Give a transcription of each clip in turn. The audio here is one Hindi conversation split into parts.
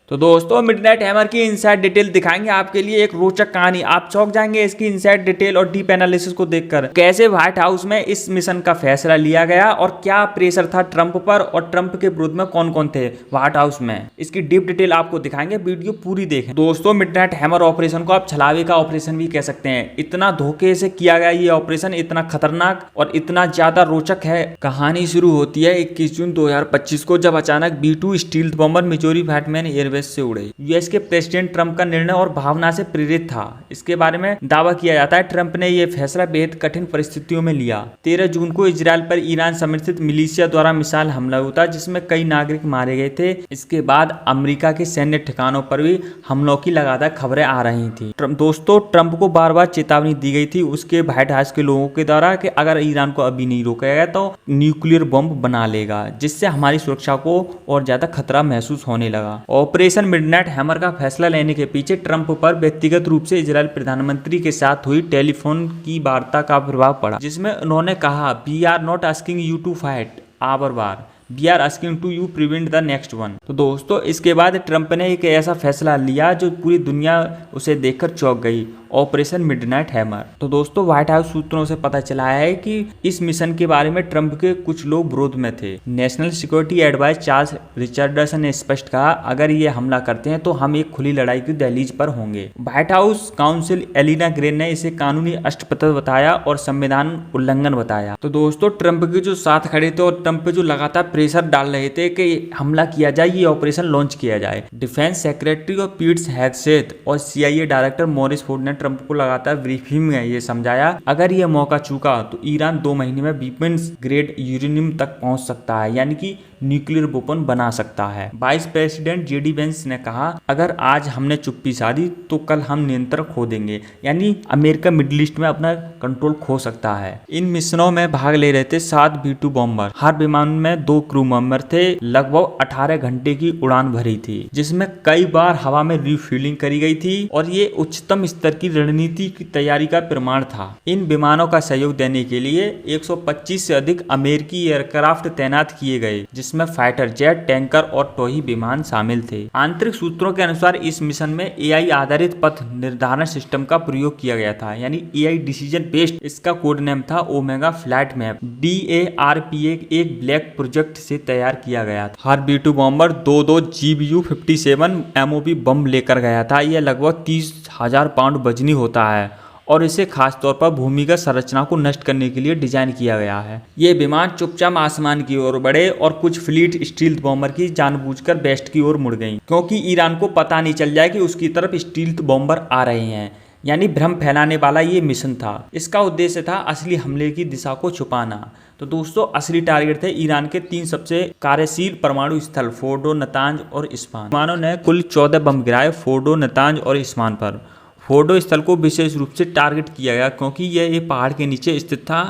तो दोस्तों मिडनाइट हैमर की इनसाइड डिटेल दिखाएंगे आपके लिए एक रोचक कहानी। आप चौंक जाएंगे इसकी इनसाइड डिटेल और डीप एनालिसिस को देखकर। कैसे व्हाइट हाउस में इस मिशन का फैसला लिया गया और क्या प्रेशर था ट्रंप पर और ट्रंप के विरोध में कौन कौन थे व्हाइट हाउस में, इसकी डीप डिटेल आपको दिखाएंगे। वीडियो पूरी देखें। दोस्तों मिडनाइट हैमर ऑपरेशन को आप छलावे का ऑपरेशन भी कह सकते हैं। इतना धोखे से किया गया ये ऑपरेशन इतना खतरनाक और इतना ज्यादा रोचक है। कहानी शुरू होती है 21 जून 2025 को, जब अचानक B-2 stealth bomber Missouri Batman airbase से उड़े। यूएस के प्रेसिडेंट ट्रंप का निर्णय और भावना से प्रेरित था, इसके बारे में दावा किया जाता है। ट्रंप ने यह फैसला बेहद कठिन परिस्थितियों में लिया। 13 जून को इजरायल पर ईरान समर्थित मिलिशिया द्वारा मिसाइल हमला हुआ था, जिसमें कई नागरिक मारे गए थे। इसके बाद अमेरिका के सैन्य ठिकानों पर भी हमलों की लगातार खबरें आ रही थी। दोस्तों ट्रंप को बार बार चेतावनी दी गई थी उसके व्हाइट हाउस के लोगों के द्वारा कि अगर ईरान को अभी नहीं रोका गया तो न्यूक्लियर बम बना लेगा, जिससे हमारी सुरक्षा को और ज्यादा खतरा महसूस होने लगा। ऑपरेशन मिडनाइट हैमर का फैसला लेने के पीछे ट्रंप पर व्यक्तिगत रूप से इजरायल प्रधानमंत्री के साथ हुई टेलीफोन की वार्ता का प्रभाव पड़ा, जिसमें उन्होंने कहा, we are not asking you to fight our war, we are asking to you prevent the next one. तो दोस्तों इसके बाद ट्रंप ने एक ऐसा फैसला लिया जो पूरी दुनिया उसे देखकर चौंक गई, ऑपरेशन मिडनाइट हैमर। तो दोस्तों व्हाइट हाउस सूत्रों से पता चला है कि इस मिशन के बारे में ट्रंप के कुछ लोग विरोध में थे। National security adviser Charles Richardson ने स्पष्ट कहा, अगर ये हमला करते हैं तो हम एक खुली लड़ाई की दहलीज पर होंगे। White House counsel Elina Gren ने इसे कानूनी अष्टपत्र बताया और संविधान उल्लंघन बताया। तो दोस्तों ट्रंप के जो साथ खड़े थे और ट्रंप पे जो लगातार प्रेशर डाल रहे थे कि हमला किया जाए, ये ऑपरेशन लॉन्च किया जाए। डिफेंस सेक्रेटरी और पीट्स हेगसेथ और CIA डायरेक्टर मॉरिस फोर्ड ने ट्रंप को लगातार ब्रीफिंग में ये समझाया, अगर ये मौका चूका तो ईरान 2 महीने में वेपन्स ग्रेड यूरेनियम तक पहुंच सकता है, यानी कि न्यूक्लियर वेपन बना सकता है। वाइस प्रेसिडेंट JD वेंस ने कहा, अगर आज हमने चुप्पी साधी तो कल हम नियंत्रण खो देंगे, यानी अमेरिका मिडिल ईस्ट में अपना कंट्रोल खो सकता है। इन मिशनों में भाग ले रहे थे 7 B-2 बॉम्बर। हर विमान में 2 क्रू मेंबर थे। लगभग 18 घंटे की उड़ान भरी थी, जिसमें कई बार हवा में रिफ्यूलिंग करी गई थी और ये उच्चतम स्तर की रणनीति की तैयारी का प्रमाण था। इन विमानों का सहयोग देने के लिए 125 से अधिक अमेरिकी एयरक्राफ्ट तैनात किए गए, जिसमें फाइटर जेट, टैंकर और टोही विमान शामिल थे। आंतरिक सूत्रों के अनुसार इस मिशन में AI आधारित पथ निर्धारण सिस्टम का प्रयोग किया गया था, यानी AI डिसीजन बेस्ड। इसका कोड नेम था ओमेगा फ्लाइट मैप। DARPA एक ब्लैक प्रोजेक्ट से तैयार किया गया था। हर B-2 बॉम्बर 2 GBU-57 MOP बम लेकर गया था। यह लगभग 30,000 पाउंड वजनी होता है और इसे खासतौर पर भूमिगत संरचना को नष्ट करने के लिए डिजाइन किया गया है। ये विमान चुपचाप आसमान की ओर बढ़े और कुछ फ्लीट स्टील्थ बॉम्बर की जानबूझकर वेस्ट की ओर मुड़ गई, क्योंकि ईरान को पता नहीं चल जाए कि उसकी तरफ स्टील्थ बॉम्बर आ रहे हैं, यानी भ्रम फैलाने वाला ये मिशन था। इसका उद्देश्य था असली हमले की दिशा को छुपाना। तो दोस्तों असली टारगेट थे ईरान के 3 सबसे कार्यशील परमाणु स्थल फोर्डो, नतांज और इस्फहान। विमानों ने कुल 14 बम गिराए फोर्डो, नतांज और इस्फहान पर। फोर्डो स्थल को विशेष रूप से टारगेट किया गया क्योंकि यह एक पहाड़ के नीचे स्थित था।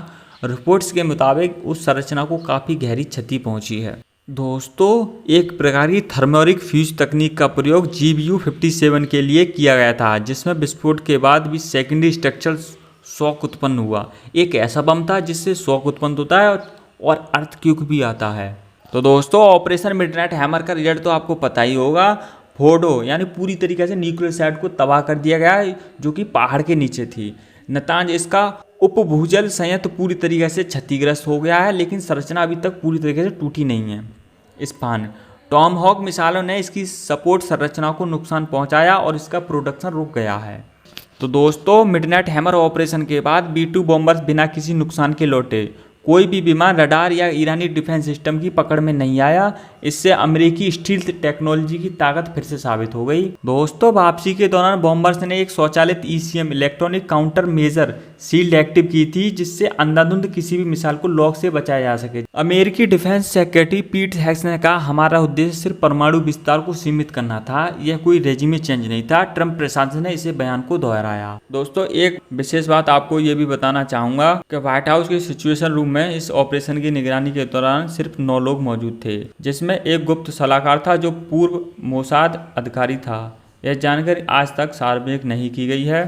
रिपोर्ट्स के मुताबिक उस संरचना को काफी गहरी क्षति पहुंची है। दोस्तों एक प्रकार की थर्मोरिक फ्यूज तकनीक का प्रयोग GBU-57 के लिए किया गया था, जिसमें विस्फोट के बाद भी सेकेंडरी स्ट्रक्चरल शॉक उत्पन्न हुआ। एक ऐसा बम था जिससे शॉक उत्पन्न होता है और अर्थक्वेक भी आता है। तो दोस्तों ऑपरेशन मिडनाइट हैमर का रिजल्ट तो आपको पता ही होगा। फोर्डो यानी पूरी तरीके से न्यूक्लियर साइट को तबाह कर दिया गया है, जो कि पहाड़ के नीचे थी। नतांज इसका उपभूजल संयंत्र पूरी तरीके से क्षतिग्रस्त हो गया है, लेकिन संरचना अभी तक पूरी तरीके से टूटी नहीं है। इस्फहान टॉमहॉक मिसाइलों ने इसकी सपोर्ट संरचना को नुकसान पहुंचाया और इसका प्रोडक्शन रुक गया है। तो दोस्तों मिडनाइट हैमर ऑपरेशन के बाद B-2 बॉम्बर्स बिना किसी नुकसान के लौटे। कोई भी विमान रडार या ईरानी डिफेंस सिस्टम की पकड़ में नहीं आया। इससे अमेरिकी स्टील्थ टेक्नोलॉजी की ताकत फिर से साबित हो गई। दोस्तों वापसी के दौरान बॉम्बर्स ने एक स्वचालित ECM electronic counter measure shield active की थी, जिससे अंधाधुंध किसी भी मिसाइल को लॉक से बचाया जा सके। अमेरिकी डिफेंस सेक्रेटरी पीट हेग्स ने कहा, हमारा उद्देश्य सिर्फ परमाणु विस्तार को सीमित करना था, यह कोई रेजिमे चेंज नहीं था। ट्रंप प्रशासन ने इसे बयान को दोहराया। दोस्तों एक विशेष बात आपको ये भी बताना चाहूंगा कि व्हाइट हाउस के सिचुएशन रूम में इस ऑपरेशन की निगरानी के दौरान सिर्फ 9 लोग मौजूद थे, जिसमें एक गुप्त सलाहकार था जो पूर्व मोसाद अधिकारी था। यह जानकारी आज तक सार्वजनिक नहीं की गई है।